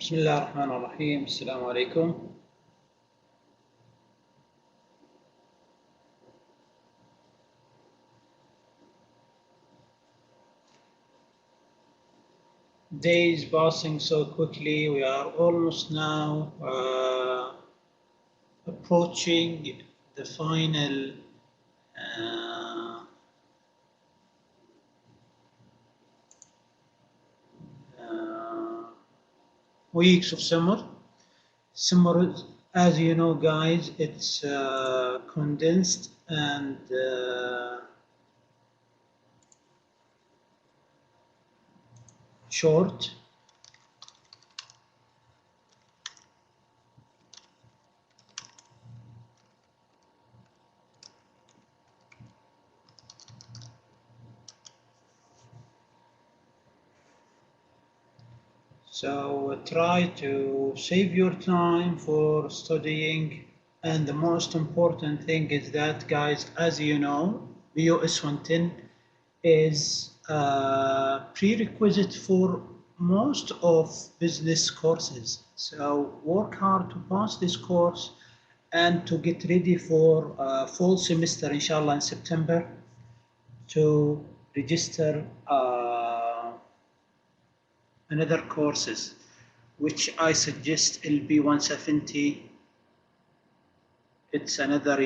بسم الله الرحمن الرحيم. السلام عليكم. Days passing so quickly. We are almost now approaching the final weeks of summer. Summer, as you know, guys, it's condensed and short. So try to save your time for studying, and the most important thing is that, guys, as you know, Bus110 is a prerequisite for most of business courses. So work hard to pass this course and to get ready for fall semester, inshallah, in September, to register another courses, which I suggest LB170. It's another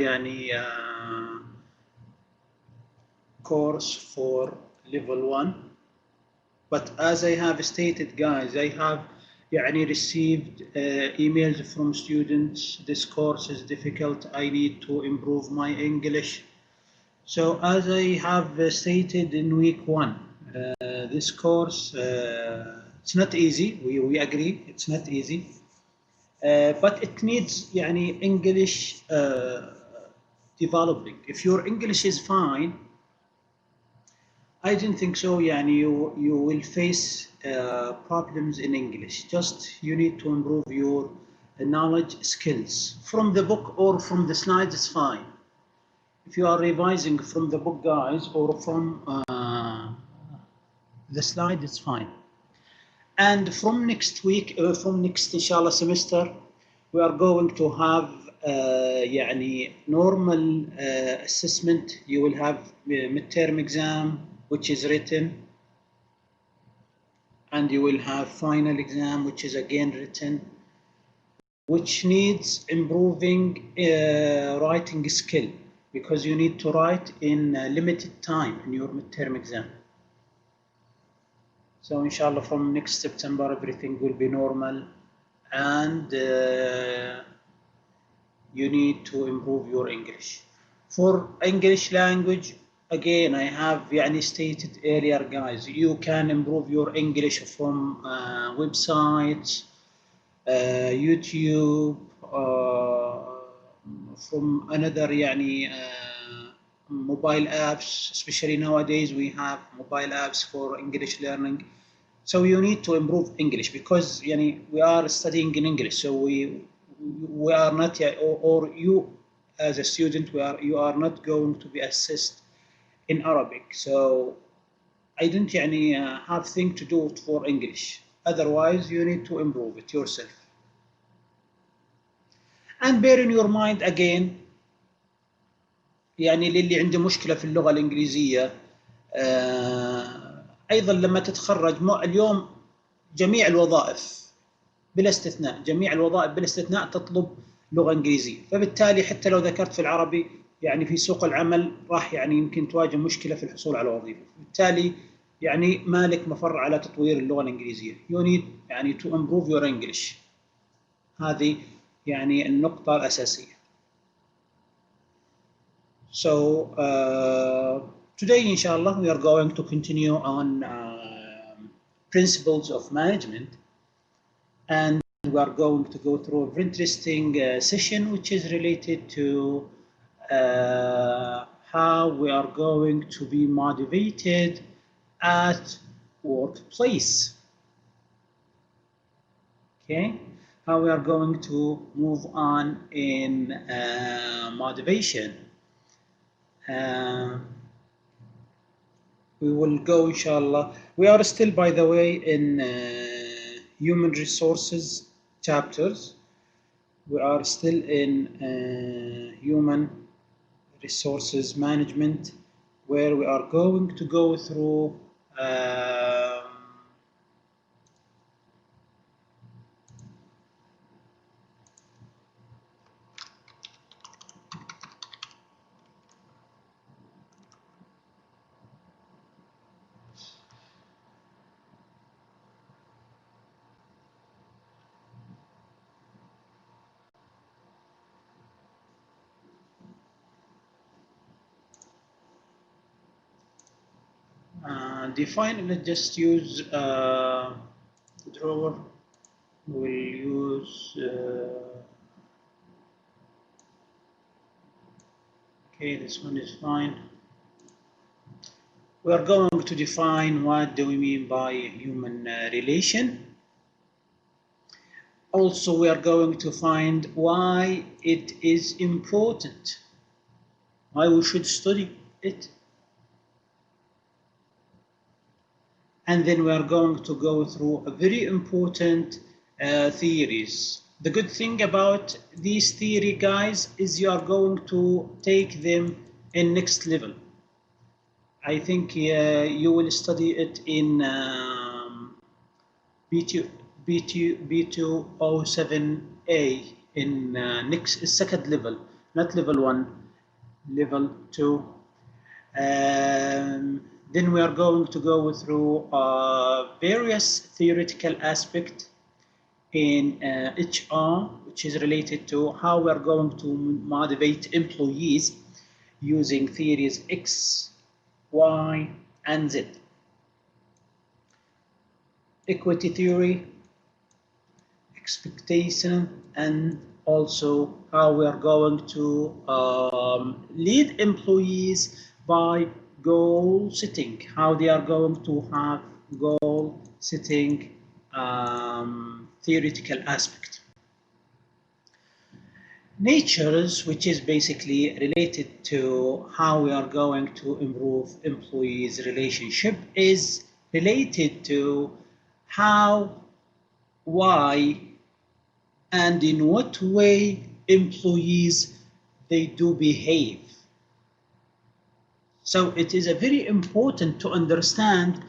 course for level 1. But as I have stated, guys, I have received emails from students. This course is difficult. I need to improve my English. So as I have stated in week 1, this course, it's not easy. We agree, it's not easy. But it needs English developing. If your English is fine, I don't think so. You will face problems in English. Just you need to improve your knowledge skills from the book or from the slides. It's fine. If you are revising from the book, guys, or from the slide, it's fine. And from next week, from next inshallah semester, we are going to have normal assessment. You will have midterm exam, which is written, and you will have final exam, which is again written, which needs improving writing skill, because you need to write in limited time in your midterm exam. So inshallah from next September everything will be normal, and you need to improve your English. For English language, again, I have stated earlier, guys, you can improve your English from websites, YouTube, from another mobile apps. Especially nowadays we have mobile apps for English learning. So you need to improve English, because we are studying in English. So we are not, or you as a student, you are not going to be assessed in Arabic. So I don't have thing to do for English. Otherwise you need to improve it yourself. And bear in your mind again, للي عنده مشكلة في اللغة الإنجليزية، أيضا لما تتخرج اليوم جميع الوظائف بلا استثناء، جميع الوظائف بلا استثناء تطلب لغة إنجليزية. فبالتالي حتى لو ذكرت في العربي في سوق العمل راح يمكن تواجه مشكلة في الحصول على وظيفة. بالتالي ما لك مفر على تطوير اللغة الإنجليزية. You need to improve your English. هذه النقطة الأساسية. So today, inshallah, we are going to continue on principles of management, and we are going to go through a very interesting session, which is related to how we are going to be motivated at workplace. Okay, how we are going to move on in motivation. We will go, inshallah. We are still, by the way, in human resources chapters. We are still in human resources management, where we are going to go through define. Let's just use drawer. We'll use okay, this one is fine. We are going to define what do we mean by human relation. Also, we are going to find why it is important, why we should study it. And then we are going to go through a very important theories. The good thing about these theory, guys, is you are going to take them in next level. I think you will study it in B207A in next second level, not level 1, level 2. Then we are going to go through various theoretical aspects in HR, which is related to how we are going to motivate employees using theories X, Y, and Z. Equity theory, expectation, and also how we are going to lead employees by goal setting, how they are going to have goal setting theoretical aspect. Natures, which is basically related to how we are going to improve employees' relationship, is related to how, why, and in what way employees they do behave. So it is very important to understand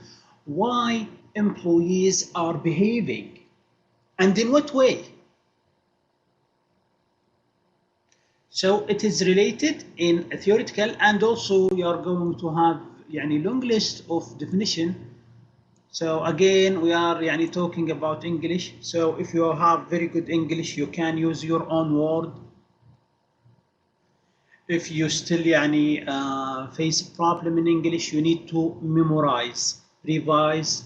why employees are behaving and in what way. So it is related in a theoretical, and also you are going to have a long list of definition. So again, we are talking about English. So if you have very good English, you can use your own word. If you still face a problem in English, you need to memorize, revise,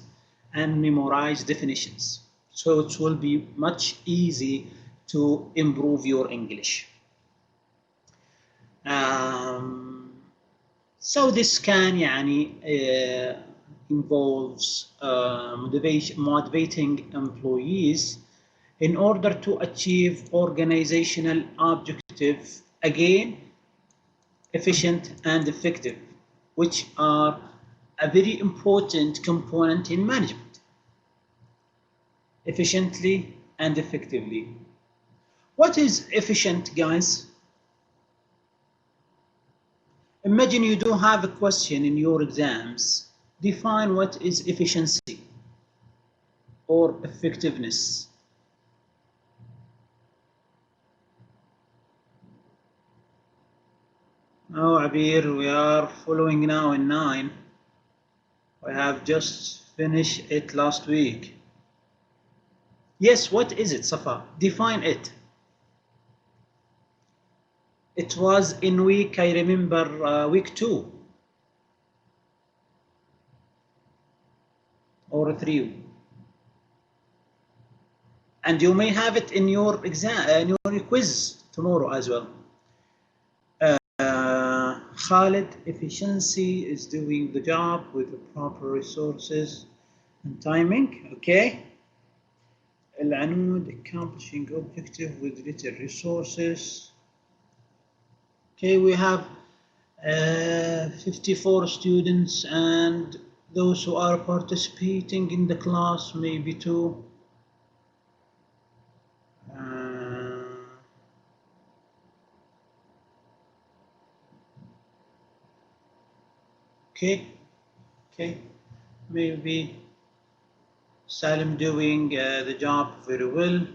and memorize definitions. So it will be much easy to improve your English. So this can involves motivating employees in order to achieve organizational objectives, again, efficient and effective, which are a very important component in management. Efficiently and effectively. What is efficient, guys? Imagine you do have a question in your exams. Define what is efficiency or effectiveness. Oh, Abir, we are following now in 9. We have just finished it last week. Yes, what is it, Safa? Define it. It was in week, I remember, week 2 or 3. And you may have it in your exam, in your quiz tomorrow as well. Khalid, efficiency is doing the job with the proper resources and timing. Okay. Al-Anud, accomplishing objective with little resources. Okay, we have 54 students, and those who are participating in the class, maybe 2. Okay, okay, maybe Salim doing the job very well.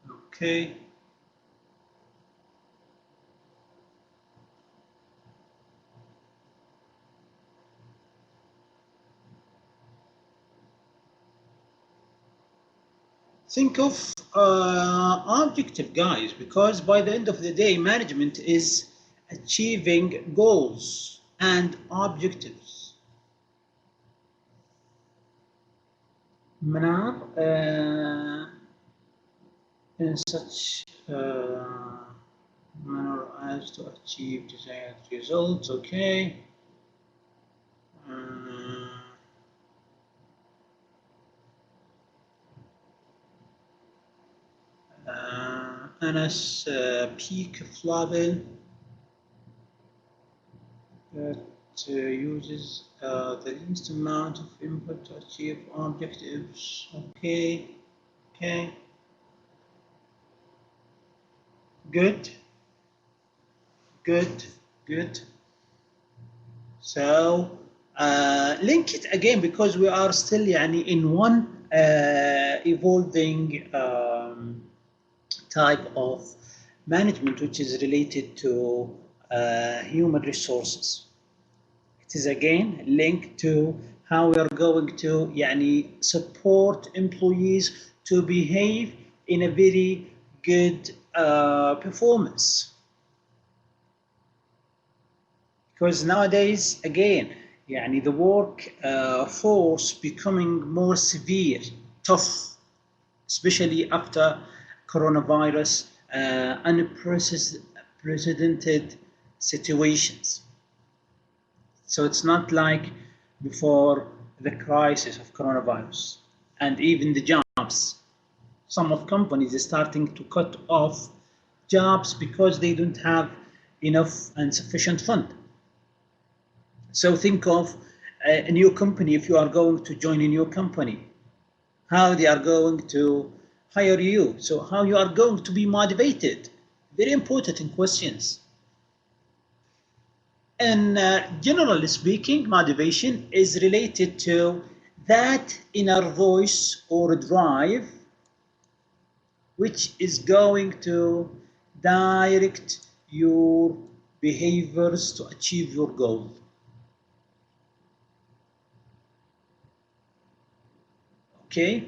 Okay. Think of objective, guys, because by the end of the day, management is achieving goals and objectives. Manar, in such manner as to achieve desired results. Okay. Anas peak level that uses the least amount of input to achieve objectives. Okay, okay, good, good, good. So link it again because we are still يعني, in one evolving type of management which is related to human resources. It is again linked to how we are going to يعني, support employees to behave in a very good performance. Because nowadays, again, يعني, the work force becoming more severe, tough, especially after coronavirus, unprecedented situations. So it's not like before the crisis of coronavirus and even the jobs. Some of companies are starting to cut off jobs because they don't have enough and sufficient fund. So think of a new company. If you are going to join a new company, how they are going to hire you, so how you are going to be motivated. Very important questions. And generally speaking, motivation is related to that inner voice or drive which is going to direct your behaviors to achieve your goal. Okay,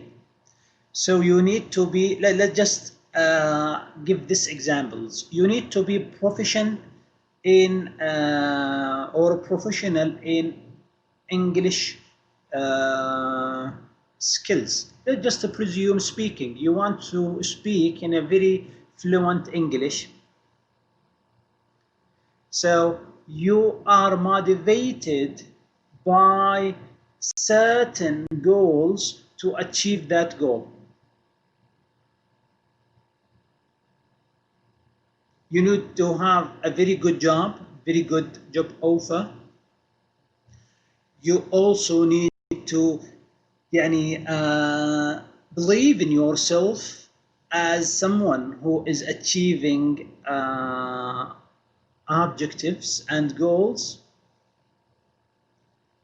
so you need to be, let's just give these examples. You need to be proficient in or professional in English skills. Let's just presume speaking. You want to speak in a very fluent English. So you are motivated by certain goals to achieve that goal. You need to have a very good job offer. You also need to يعني, believe in yourself as someone who is achieving objectives and goals.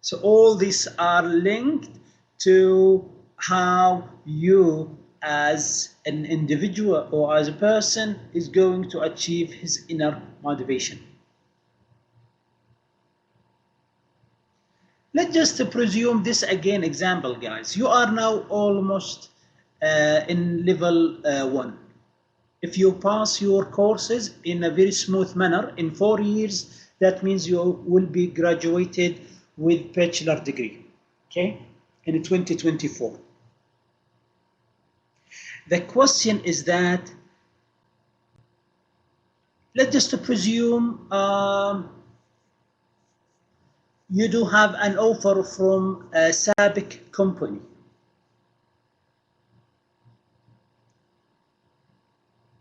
So all these are linked to how you as an individual or as a person is going to achieve his inner motivation. Let's just presume this again example, guys. You are now almost in level 1. If you pass your courses in a very smooth manner in 4 years, that means you will be graduated with bachelor degree, okay, in 2024. The question is that, let's just presume you do have an offer from a SABIC company.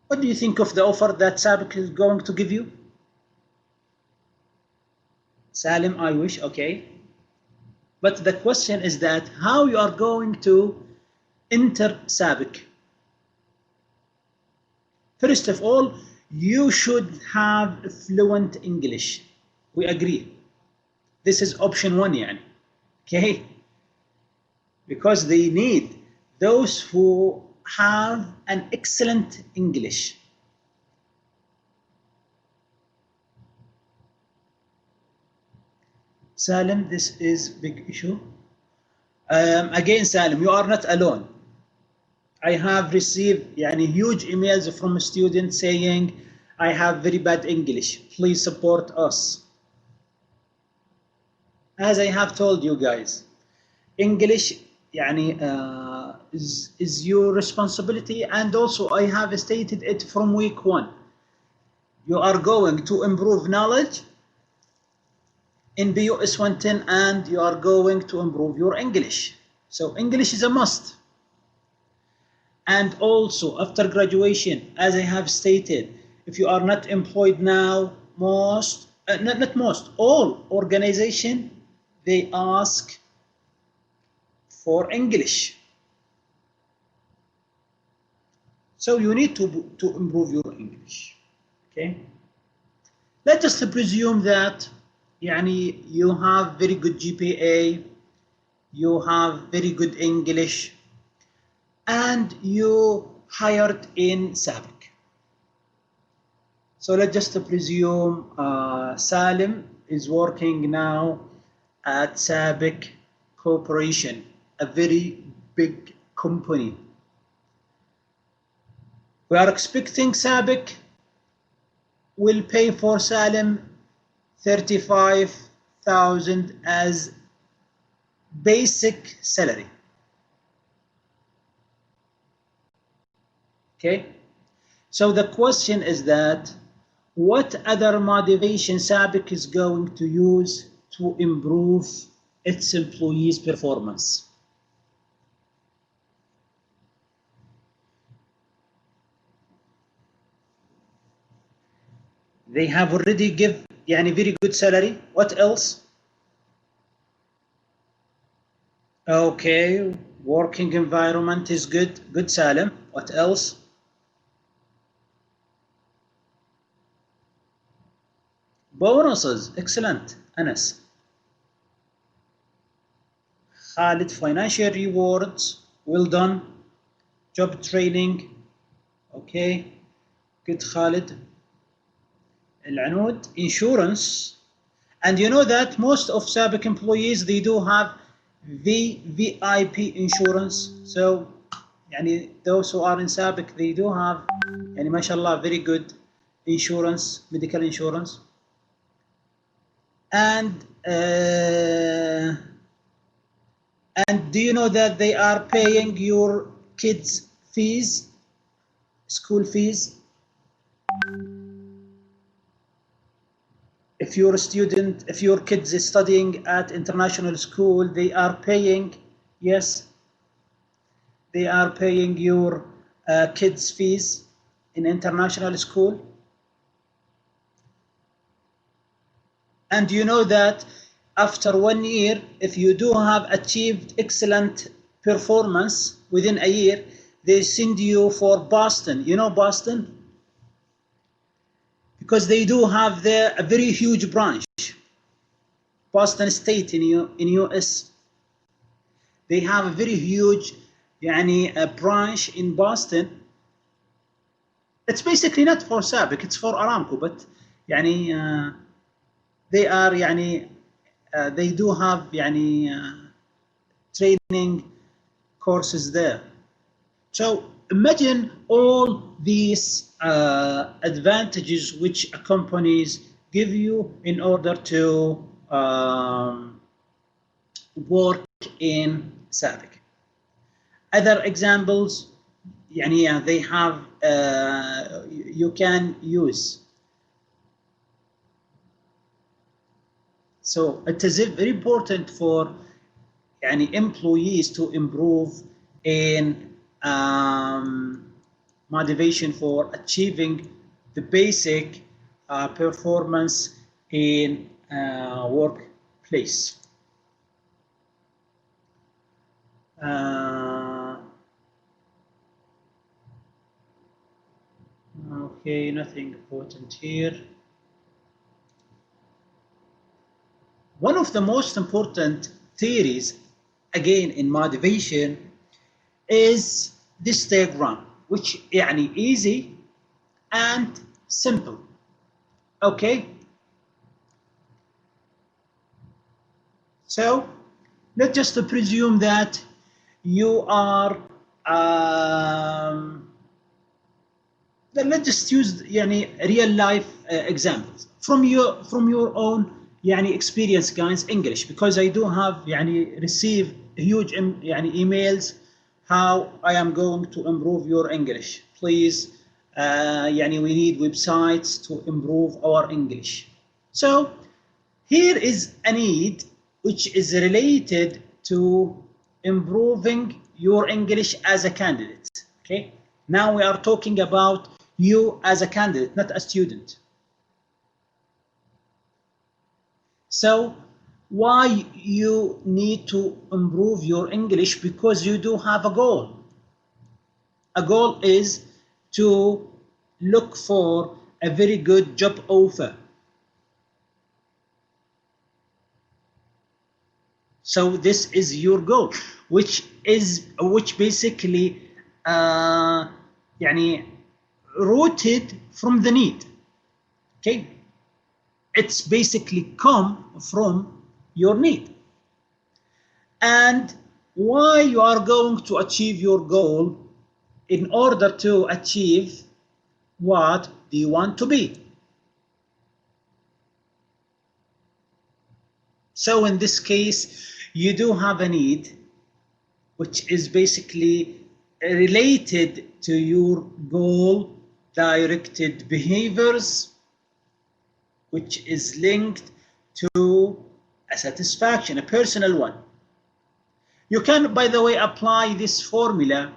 What do you think of the offer that SABIC is going to give you? Salim, I wish, okay. But the question is that how you are going to enter SABIC. First of all, you should have fluent English. We agree. this is option one يعني. Okay, because they need those who have an excellent English. Salim, this is big issue. Again, Salim, you are not alone. I have received huge emails from students saying, I have very bad English. Please support us. As I have told you guys, English is your responsibility, and also I have stated it from week one. You are going to improve knowledge in Bus110 and you are going to improve your English. So English is a must. And also after graduation, as I have stated, if you are not employed now, all organizations, they ask for English. So you need to improve your English. Okay. Let's just presume that you have very good GPA, you have very good English, and you hired in SABIC. So let's just presume Salim is working now at SABIC Corporation, a very big company. We are expecting SABIC will pay for Salim 35,000 as basic salary. Okay, so the question is that what other motivation SABIC is going to use to improve its employees' performance? They have already give very good salary. What else? Okay, working environment is good. Good, Salim. What else? Bonuses. Excellent, Anas. Khalid, financial rewards. Well done. Job training. Okay. Good, Khalid. Al-Anud, insurance. And you know that most of SABIC employees, they do have VIP insurance. So those who are in SABIC, they do have mashallah, very good insurance, medical insurance. And do you know that they are paying your kids' fees, school fees? If you're a student, if your kids is studying at international school, they are paying, yes, they are paying your kids' fees in international school. And you know that after 1 year, if you do have achieved excellent performance within a year, they send you for Boston. You know Boston? Because they do have there a very huge branch, Boston State in US. They have a very huge a branch in Boston. It's basically not for SABIC, it's for Aramco, but they are they do have training courses there. So imagine all these advantages which companies give you in order to work in SABIC. Other examples they have you can use. So it is very important for employees to improve in motivation for achieving the basic performance in workplace. Okay, nothing important here. one of the most important theories, again, in motivation is this diagram, which يعني easy and simple. Okay? So, let's just presume that you are let's just use real life examples from your own experience, guys, English, because I do have receive huge emails how I am going to improve your English. Please, we need websites to improve our English. So here is a need which is related to improving your English as a candidate. Okay, now we are talking about you as a candidate, not a student. So why you need to improve your English? Because you do have a goal. A goal is to look for a very good job offer. So this is your goal, which basically rooted from the need. Okay, it's basically come from your need. And why you are going to achieve your goal? In order to achieve what do you want to be? So in this case, you do have a need which is basically related to your goal directed behaviors, which is linked to a satisfaction, a personal one. You can, by the way, apply this formula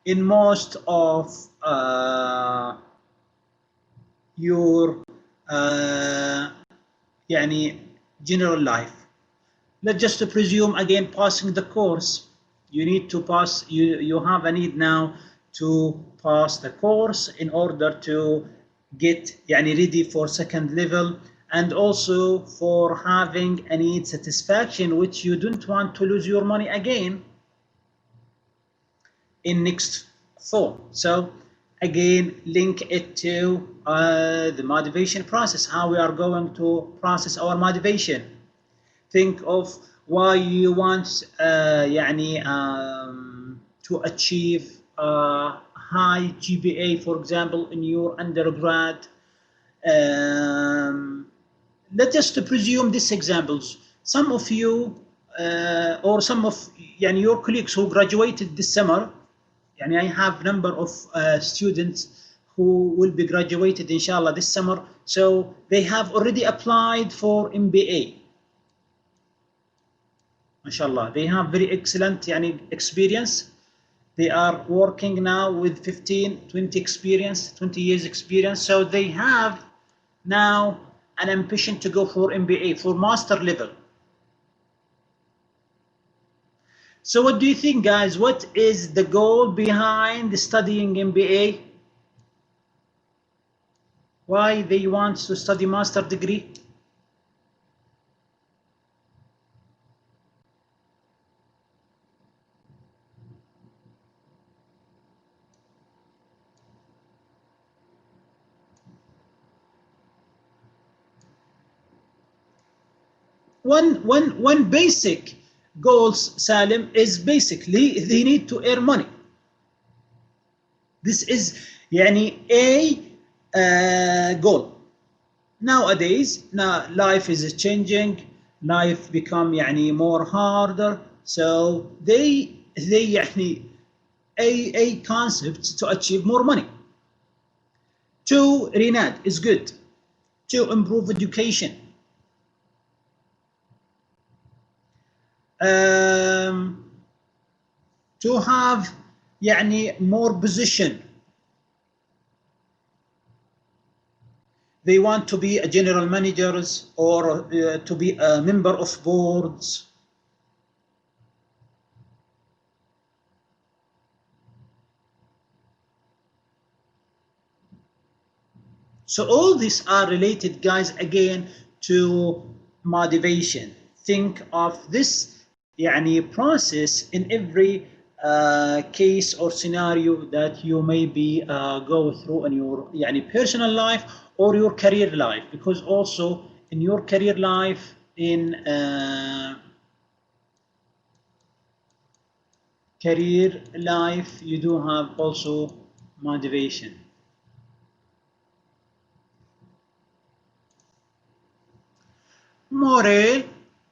in most of your general life. Let's just presume, again, passing the course. You need to pass, you have a need now to pass the course in order to get ready for second level, and also for having a need satisfaction, which you don't want to lose your money again in next fall. So again, link it to the motivation process, how we are going to process our motivation. Think of why you want to achieve a high GPA, for example, in your undergrad. Let's just presume these examples. Some of you or some of your colleagues who graduated this summer, I have a number of students who will be graduated inshallah this summer, so they have already applied for MBA. Mashallah, they have very excellent experience. They are working now with 15, 20 years experience. So they have now an ambition to go for MBA, for master level. So what do you think, guys? What is the goal behind studying MBA? Why they want to study master degree? One basic goals, Salim, is basically they need to earn money. This is a goal. Nowadays, life is changing, life become more harder, so they a concept to achieve more money. To Rinad is good, to improve education. To have more position. They want to be a general managers or to be a member of boards. So all these are related, guys, again, to motivation. think of this يعني process in every case or scenario that you may be go through in your يعني personal life or your career life, because also in your career life in career life you do have also motivation. Morale,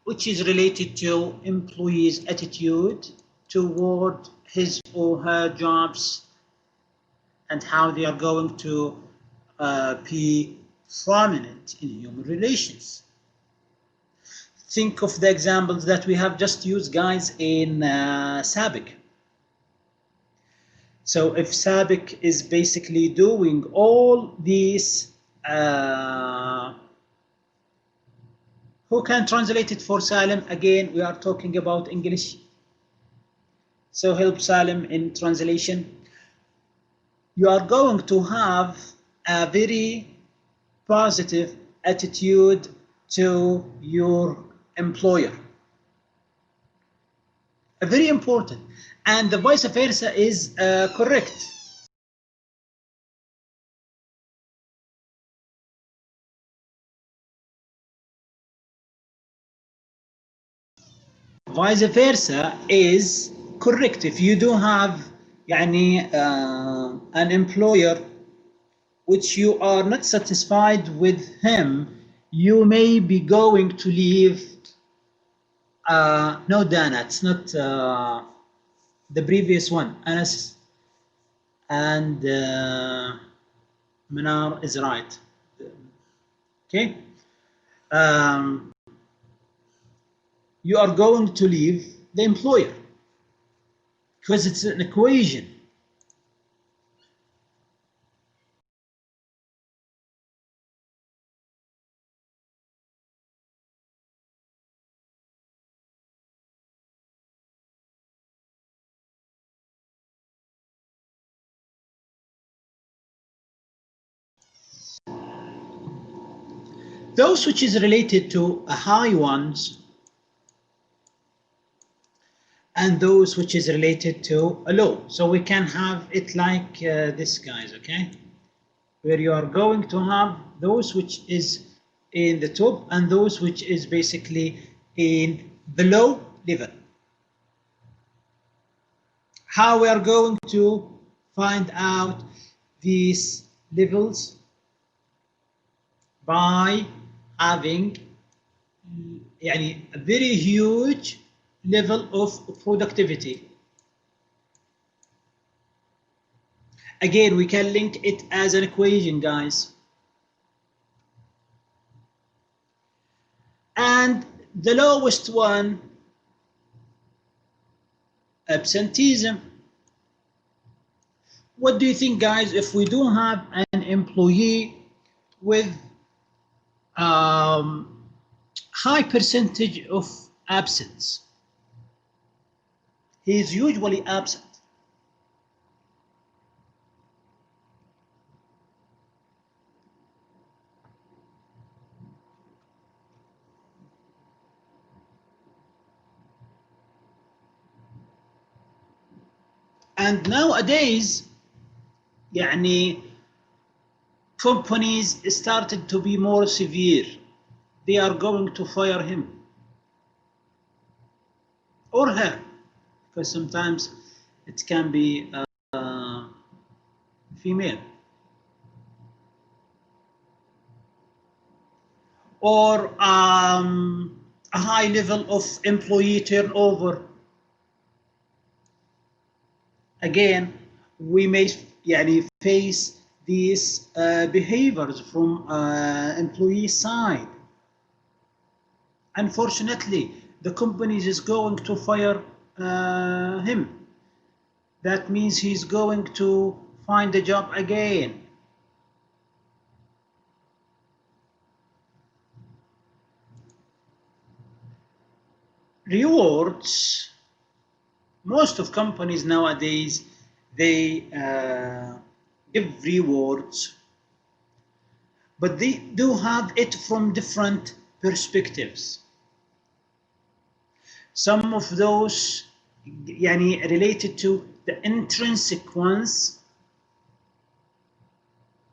which is related to employees' attitude toward his or her jobs and how they are going to be prominent in human relations. Think of the examples that we have just used, guys, in SABIC. So if SABIC is basically doing all these, who can translate it for Salim? Again, we are talking about English. So help Salim in translation. You are going to have a very positive attitude to your employer. Very important. And the vice versa is correct. Vice versa is correct. If you do have يعني, an employer which you are not satisfied with him, you may be going to leave. No, Dana, it's not the previous one. Anas and Manar is right. Okay. You are going to leave the employer because it's an equation. Those which is related to high ones and those which is related to a low. So we can have it like this, guys, okay? Where you are going to have those which is in the top and those which is basically in the low level. How we are going to find out these levels? By having يعني a very huge level of productivity. Again, we can link it as an equation, guys. And the lowest one, absenteeism. What do you think, guys, if we do have an employee with high percentage of absence? He is usually absent. And nowadays, يعني companies started to be more severe. They are going to fire him or her, because sometimes it can be female, or a high level of employee turnover. Again, we may يعني face these behaviors from employee side. Unfortunately, the company is going to fire him. That means he's going to find a job again. Rewards. Most of companies nowadays, they give rewards, but they do have it from different perspectives. Some of those يعني related to the intrinsic ones,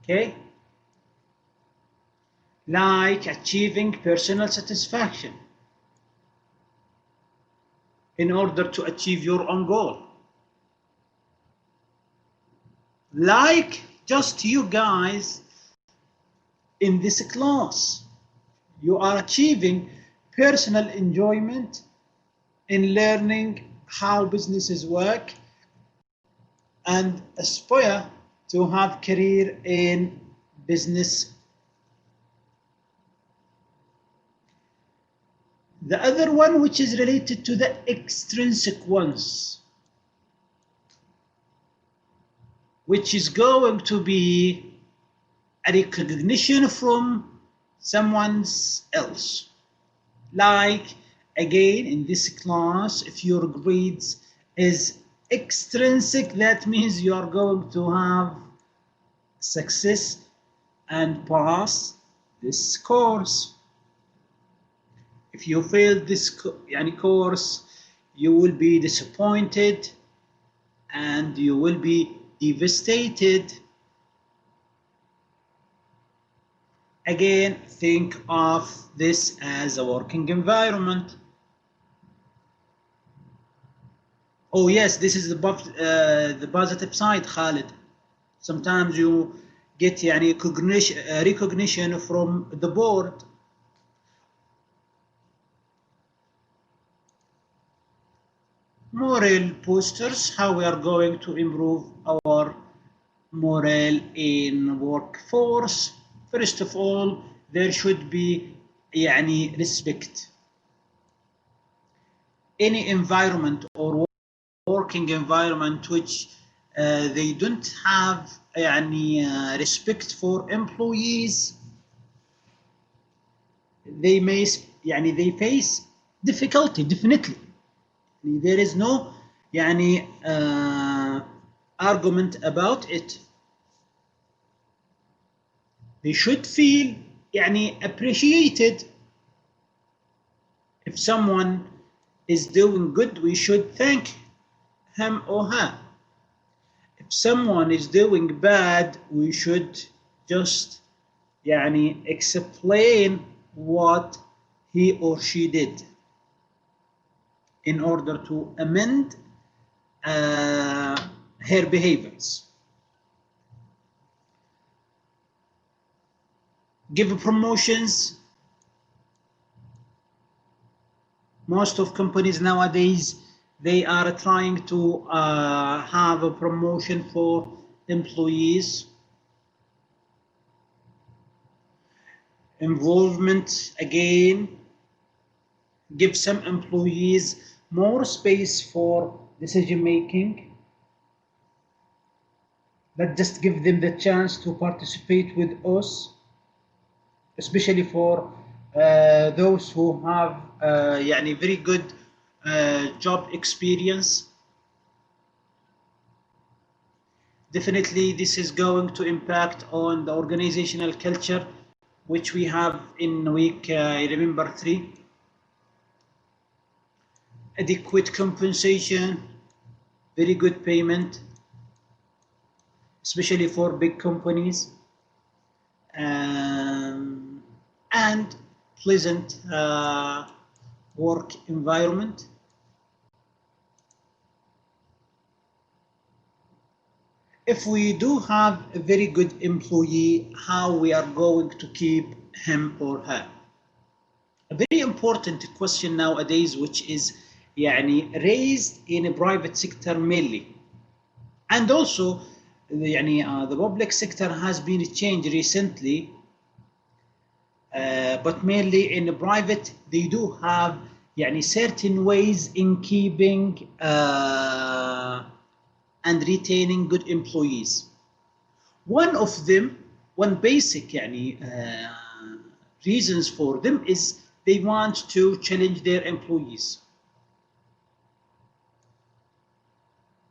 okay, like achieving personal satisfaction in order to achieve your own goal. Like just you guys in this class, you are achieving personal enjoyment in learning how businesses work and aspire to have career in business. The other one, which is related to the extrinsic ones, which is going to be a recognition from someone else. Like, again, in this class, if your grades is extrinsic, that means you are going to have success and pass this course. If you fail this course, you will be disappointed and you will be devastated. Again, think of this as a working environment. Oh yes, this is the positive side, Khalid. Sometimes you get recognition from the board. Morale posters, how we are going to improve our morale in workforce. First of all, there should be respect. Any environment or working environment which they don't have respect for employees, they face difficulty, definitely. There is no argument about it. They should feel appreciated. If someone is doing good, we should thank him or her. If someone is doing bad, we should just explain what he or she did in order to amend her behaviors. Give promotions. Most of companies nowadays, they are trying to have a promotion for employees. Involvement, again, give some employees more space for decision making. Let's just give them the chance to participate with us, especially for those who have very good job experience. Definitely this is going to impact on the organizational culture, which we have in week, I remember 3. Adequate compensation, very good payment, especially for big companies, and pleasant work environment. If we do have a very good employee, how we are going to keep him or her? A very important question nowadays, which is raised in a private sector mainly, and also the public sector has been changed recently, but mainly in the private, they do have certain ways in keeping and retaining good employees. One of them, one basic reasons for them is they want to challenge their employees.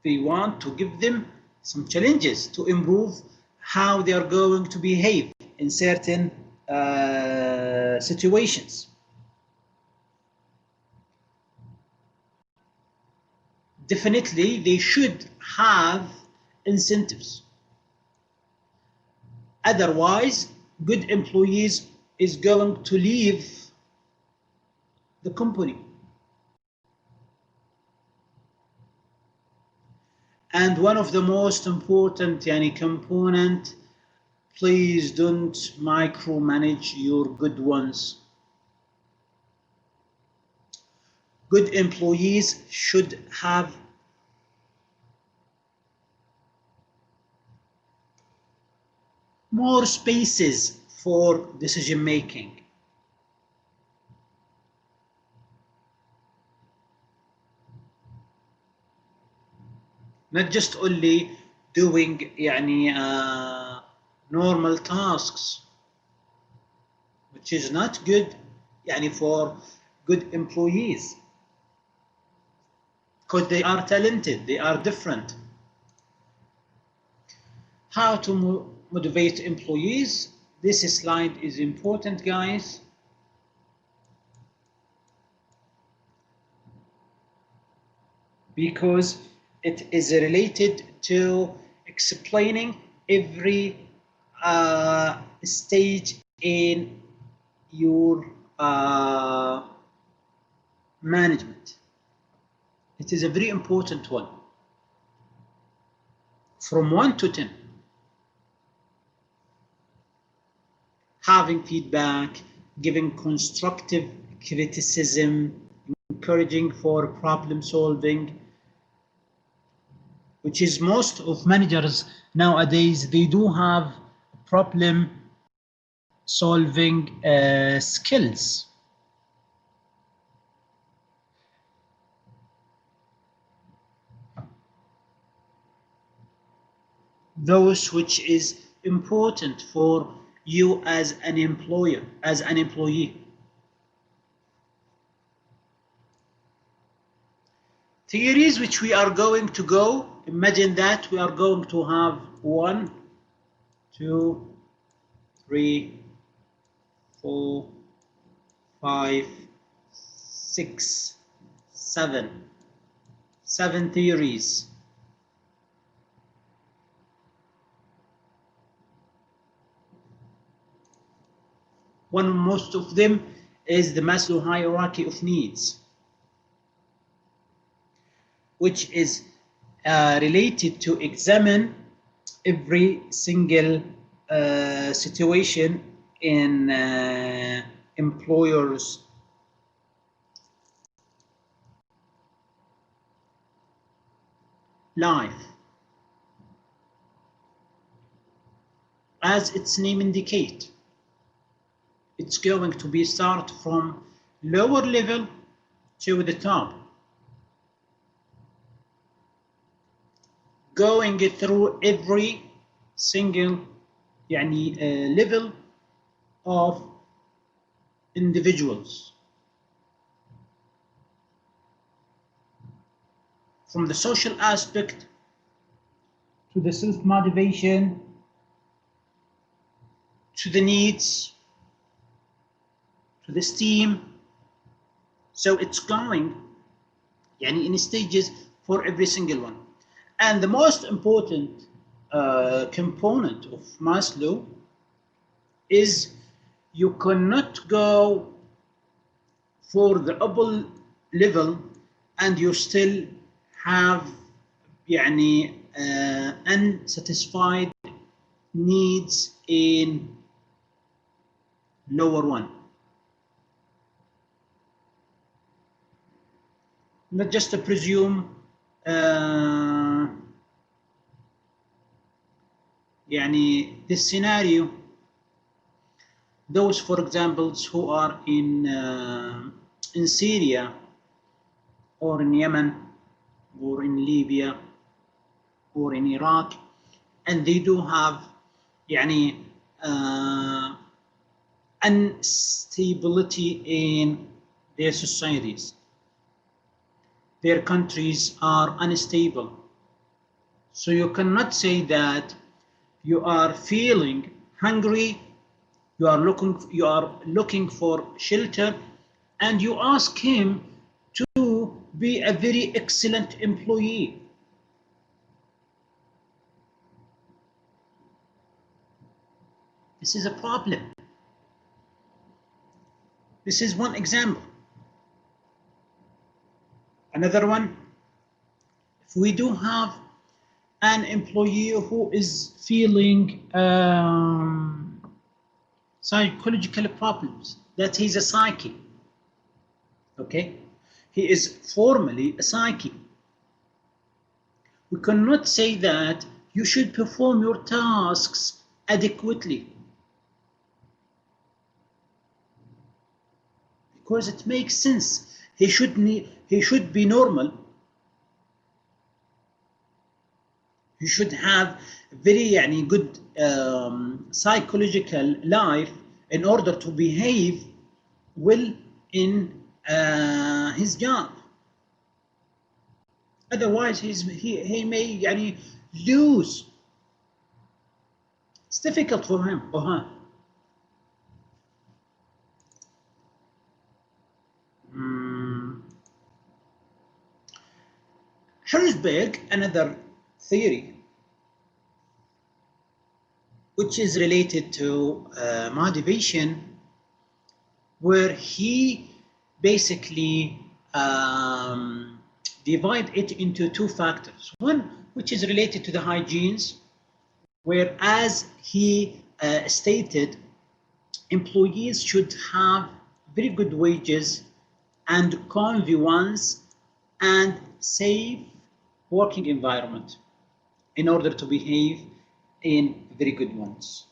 They want to give them some challenges to improve how they are going to behave in certain situations. definitely they should have incentives. Otherwise, good employees is going to leave the company. And one of the most important component, please don't micromanage your good ones. Good employees should have more spaces for decision making. Not just only doing normal tasks, which is not good for good employees, because they are talented, they are different. How to motivate employees? This slide is important, guys. Because it is related to explaining every stage in your management. It is a very important one. From 1 to 10. Having feedback, giving constructive criticism, encouraging for problem solving, which is most of managers nowadays, they do have problem solving skills. Those which is important for you as an employer, as an employee. Theories which we are going to go, imagine that we are going to have 1, 2, 3, 4, 5, 6, 7 theories. Most of them is the Maslow hierarchy of needs, which is related to examine every single situation in employers' life. As its name indicates, it's going to be start from lower level to the top, going through every single level of individuals, from the social aspect to the self-motivation to the needs to the esteem. So it's going in stages for every single one. And the most important component of Maslow is you cannot go for the upper level and you still have unsatisfied needs in lower one. Not just to presume this scenario, those for examples who are in Syria or in Yemen or in Libya or in Iraq, and they do have instability in their societies. Their countries are unstable. So you cannot say that you are feeling hungry, you are looking for shelter, and you ask him to be a very excellent employee. This is a problem. This is one example. Another one, if we do have an employee who is feeling psychological problems, that he's a psyche, okay? He is formally a psyche. We cannot say that you should perform your tasks adequately, because it makes sense. He should be normal. You should have very good psychological life in order to behave well in his job. Otherwise, he may lose. It's difficult for him or her. Herzberg, another theory which is related to motivation, where he basically divide it into two factors. One which is related to the hygienes, where, as he stated, employees should have very good wages and comfy ones and safe working environment in order to behave in very good ones.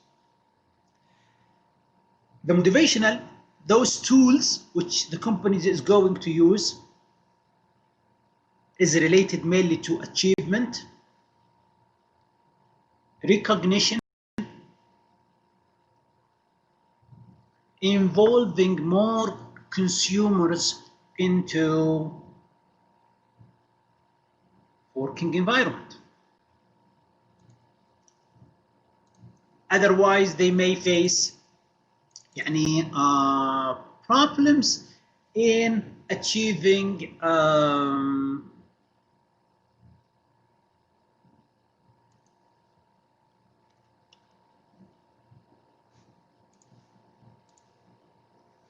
The motivational, those tools which the company is going to use, is related mainly to achievement, recognition, involving more consumers into working environment. Otherwise, they may face problems in achieving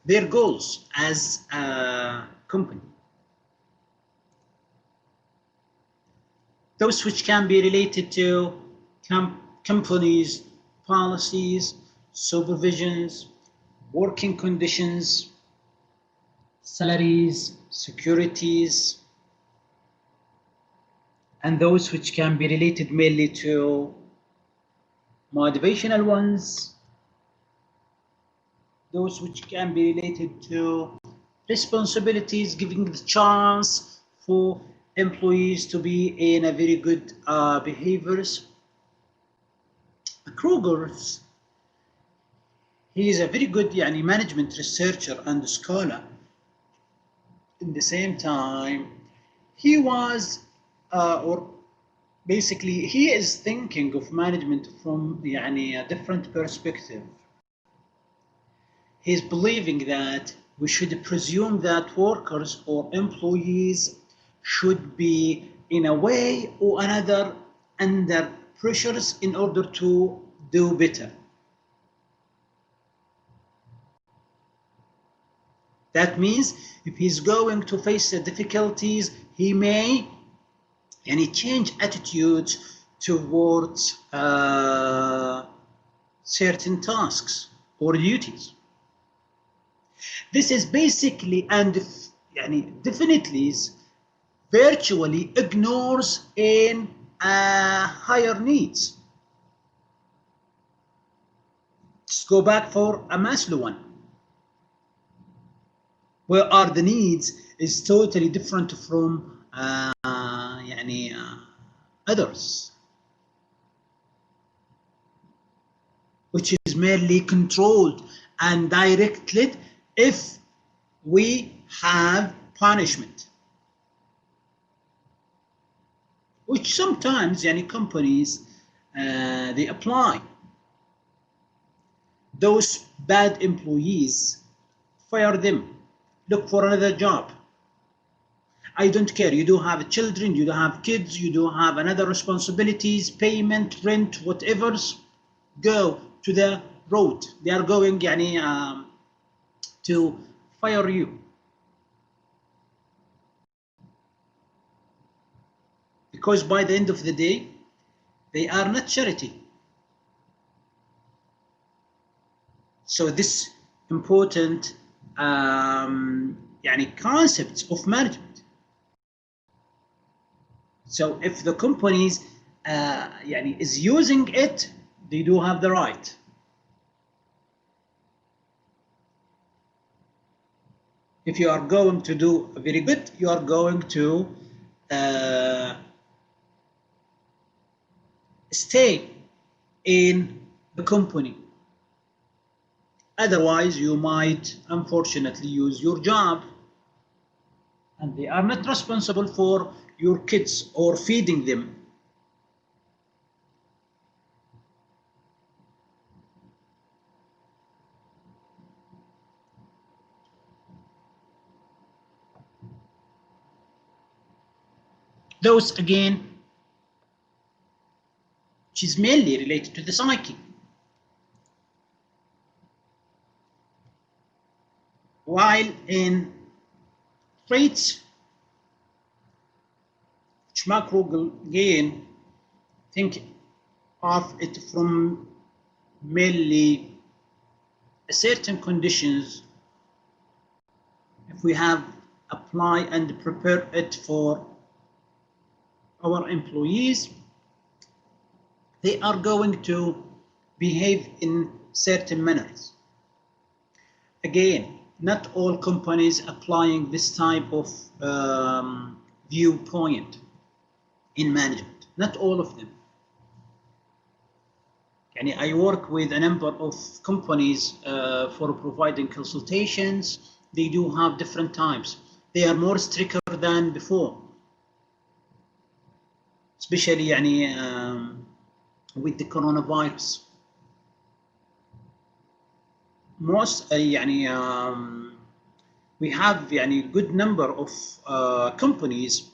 their goals as a company. Those which can be related to companies' policies, supervisions, working conditions, salaries, securities, and those which can be related mainly to motivational ones, those which can be related to responsibilities, giving the chance for employees to be in a very good behaviors. Kruger's, he is a very good management researcher and scholar. In the same time, he was or basically he is thinking of management from a different perspective. He's believing that we should presume that workers or employees should be in a way or another under pressures in order to do better. That means if he's going to face the difficulties, he may change attitudes towards certain tasks or duties. This is basically and definitely virtually ignores in higher needs. Let's go back for a Maslow one, where are the needs is totally different from others, which is merely controlled and directed if we have punishment, which sometimes companies they apply. Those bad employees, fire them, look for another job. I don't care. You do have children, you do have kids, you do have another responsibilities, payment, rent, whatever's. Go to the road. They are going to fire you. Because by the end of the day, they are not charity. So this important concepts of management. So if the companies is using it, they do have the right. If you are going to do very good, you are going to stay in the company. Otherwise, you might unfortunately lose your job, and they are not responsible for your kids or feeding them. Those again, which is mainly related to the psyche. While in traits, which macro again think of it from mainly certain conditions. If we have apply and prepare it for our employees, they are going to behave in certain manners. Again, not all companies applying this type of viewpoint in management, not all of them. I work with a number of companies for providing consultations. They do have different types. They are more stricter than before, especially with the coronavirus. Most we have good number of companies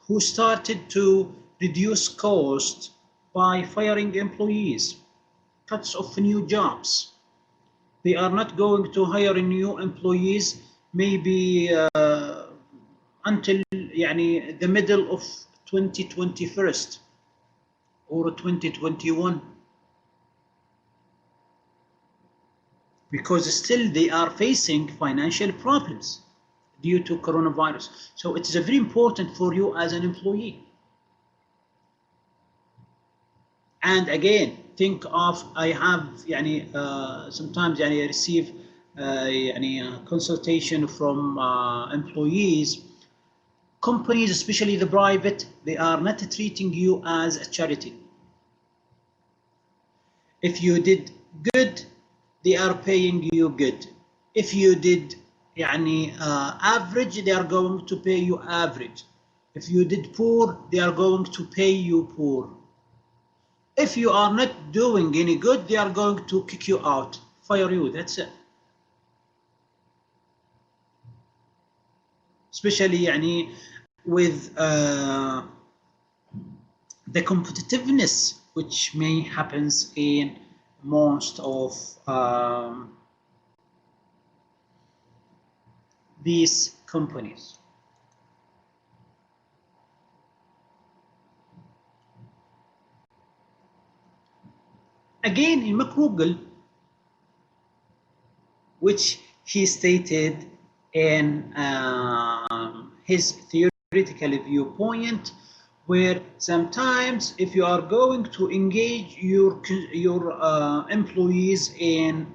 who started to reduce cost by firing employees, cuts of new jobs. They are not going to hire new employees maybe until the middle of 2021 or 2021, because still they are facing financial problems due to coronavirus. So it's very important for you as an employee. And again, think of, I have sometimes I receive consultation from employees. Companies, especially the private, they are not treating you as a charity. If you did good, they are paying you good. If you did average, they are going to pay you average. If you did poor, they are going to pay you poor. If you are not doing any good, they are going to kick you out, fire you. That's it. Especially with the competitiveness which may happens in most of these companies. Again, in McRougall, which he stated in his theoretical viewpoint, where sometimes if you are going to engage your employees in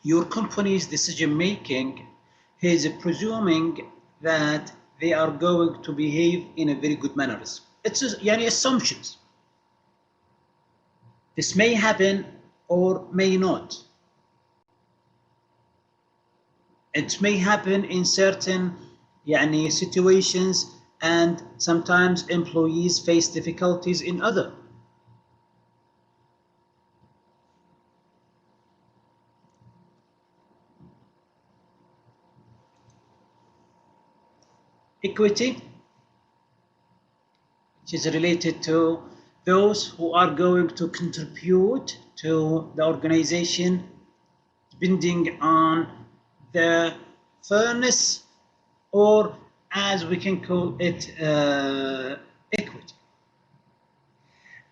your company's decision making, he is presuming that they are going to behave in a very good manners. It's assumptions. This may happen or may not. It may happen in certain situations, and sometimes employees face difficulties in other. equity, which is related to those who are going to contribute to the organization depending on the fairness, or as we can call it, equity.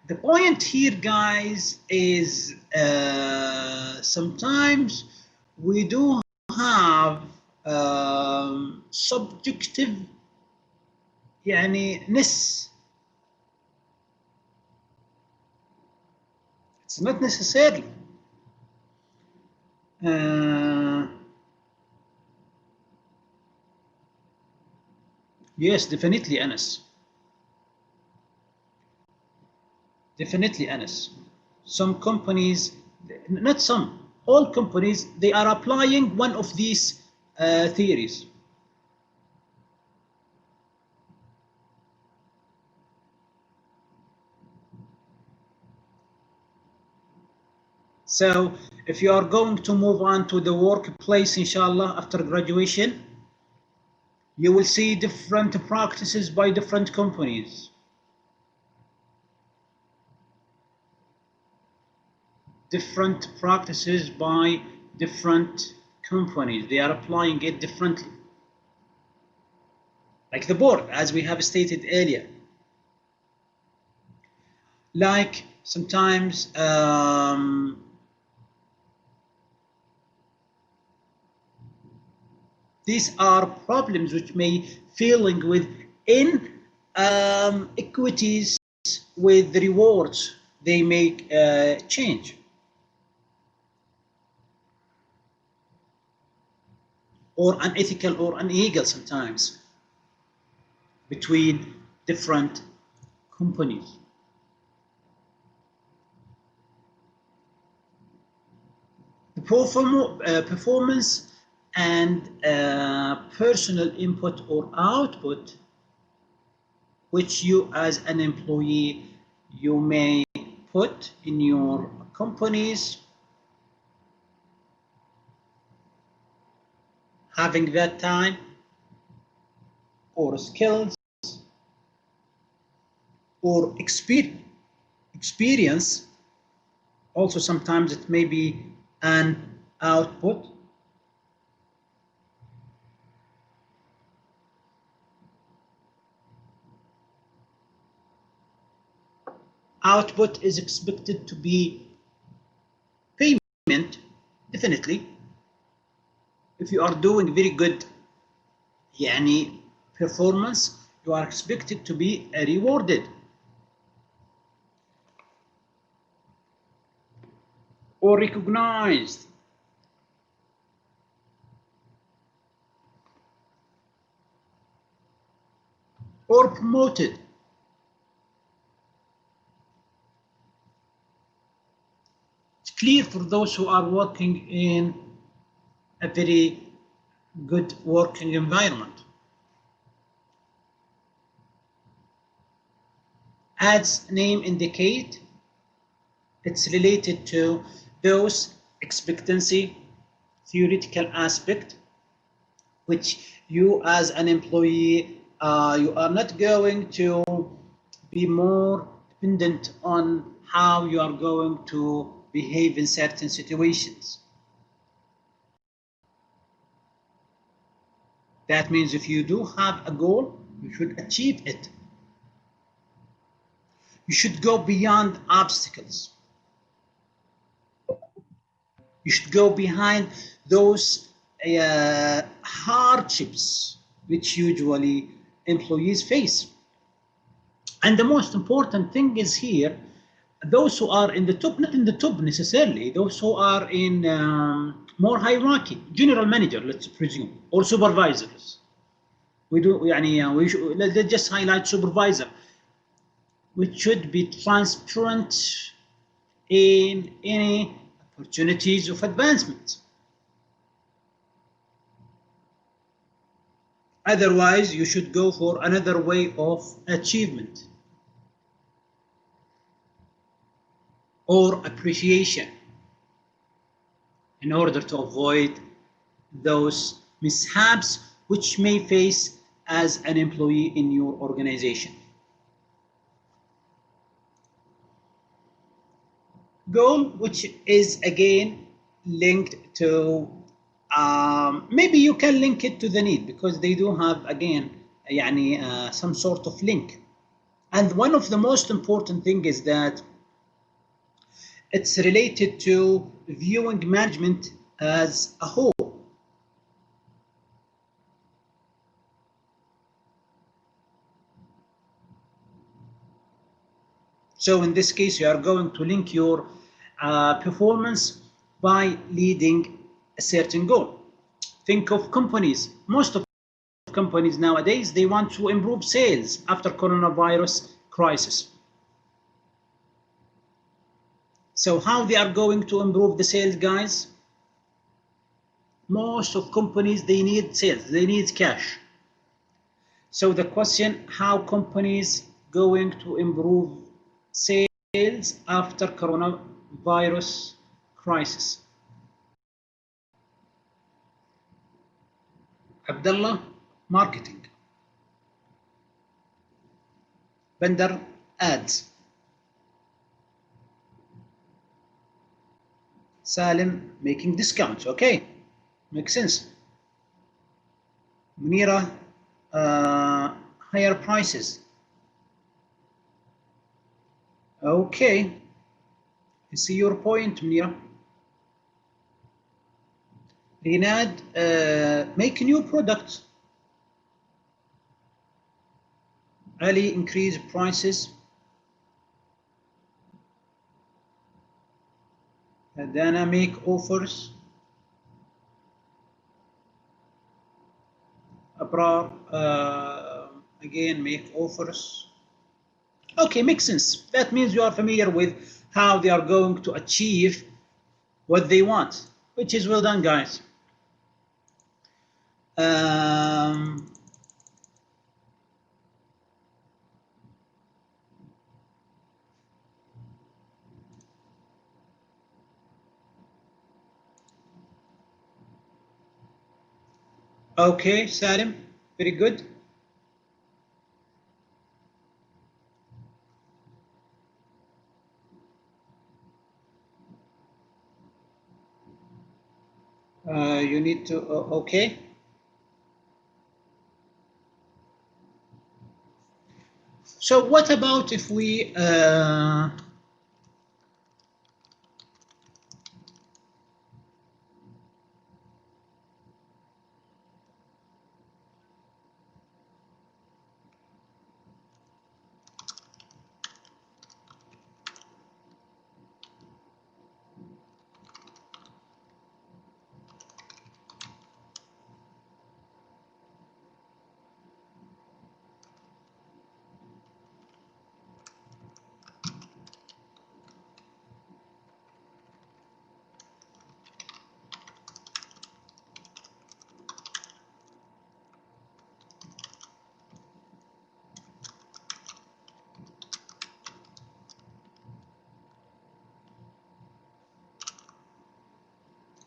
The point here, guys, is sometimes we do have subjective نس. It's not necessarily yes, definitely Anas. Definitely Anas. Some companies, not some, all companies, they are applying one of these theories. So if you are going to move on to the workplace, inshallah, after graduation, you will see different practices by different companies. Different practices by different companies. They are applying it differently. Like the board, as we have stated earlier. Like sometimes these are problems which may feeling with inequities with the rewards they make change. Or unethical or unequal sometimes between different companies. The performance and personal input or output which you as an employee you may put in your companies, having that time or skills or experience. Also sometimes it may be an output. Output is expected to be payment, definitely. If you are doing very good performance, you are expected to be rewarded. Or recognized. Or promoted. It's clear for those who are working in a very good working environment. As name indicate, it's related to those expectancy theoretical aspect which you as an employee you are not going to be more dependent on how you are going to behave in certain situations. That means if you do have a goal, you should achieve it. You should go beyond obstacles. You should go behind those hardships which usually employees face. And the most important thing is here, those who are in the top, not in the top necessarily, those who are in more hierarchy, general manager, let's presume, or supervisors. We do, we should, let's just highlight supervisor, which should be transparent in any opportunities of advancement. Otherwise, you should go for another way of achievement or appreciation in order to avoid those mishaps which may face as an employee in your organization. Goal, which is again linked to maybe you can link it to the need, because they do have again some sort of link. And one of the most important thing is that it's related to viewing management as a whole. So in this case, you are going to link your performance by leading a certain goal. Think of companies. Most of companies nowadays, they want to improve sales after coronavirus crisis. So how they are going to improve the sales, guys? Most of companies, they need sales, they need cash. So the question, how companies going to improve sales after coronavirus crisis? Abdullah, marketing. Vendor, ads. Salim, making discounts. Okay, makes sense. Munira, higher prices. Okay, I see your point, Munira. Rinad, make new products. Ali, increase prices. Dana, make offers. Abrar, again, make offers. Okay, makes sense. That means you are familiar with how they are going to achieve what they want, which is well done, guys. Okay, Salim, very good. You need to, okay. So what about if we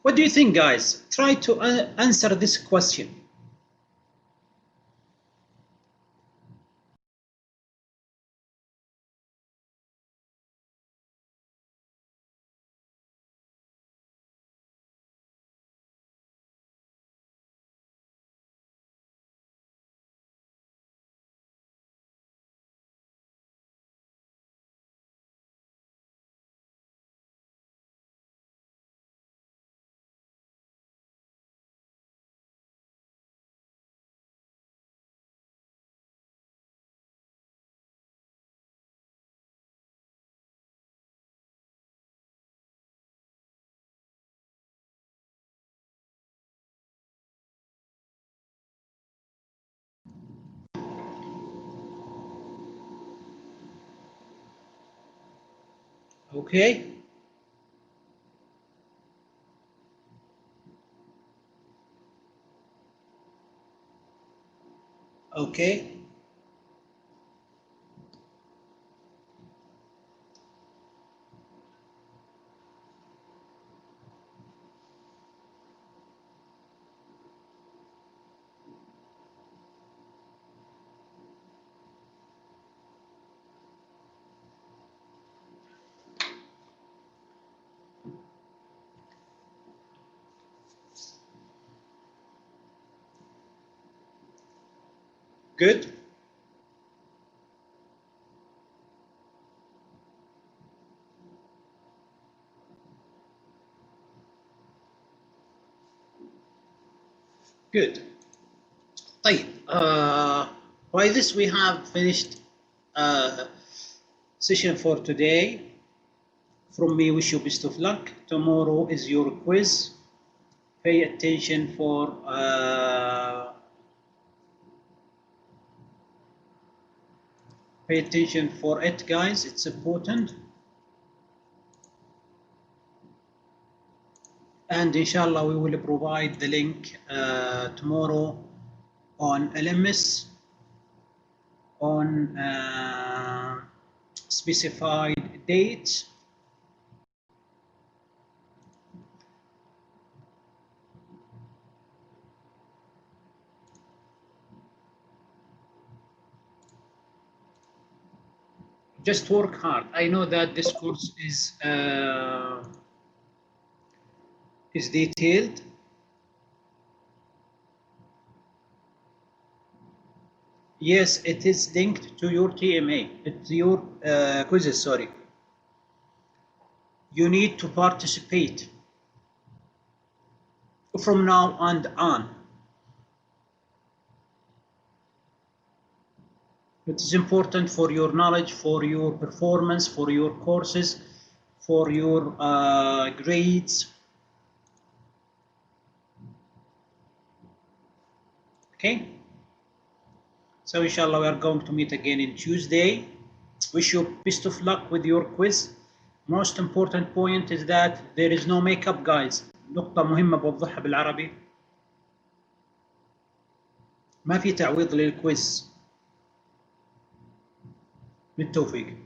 what do you think, guys? Try to answer this question. Okay. Okay. Good. Good. طيب. By this we have finished session for today. From me, wish you best of luck. Tomorrow is your quiz. Pay attention for it, guys. It's important. And inshallah, we will provide the link tomorrow on LMS on specified dates. Just work hard. I know that this course is detailed. Yes, it is linked to your TMA. It's your quizzes, sorry. You need to participate from now and on. It is important for your knowledge, for your performance, for your courses, for your grades. Okay? So inshallah we are going to meet again in Tuesday. Wish you best of luck with your quiz. Most important point is that there is no makeup, guys. نقطة مهمة بوضحها بالعربي. ما في تعويض للكويز. بالتوفيق.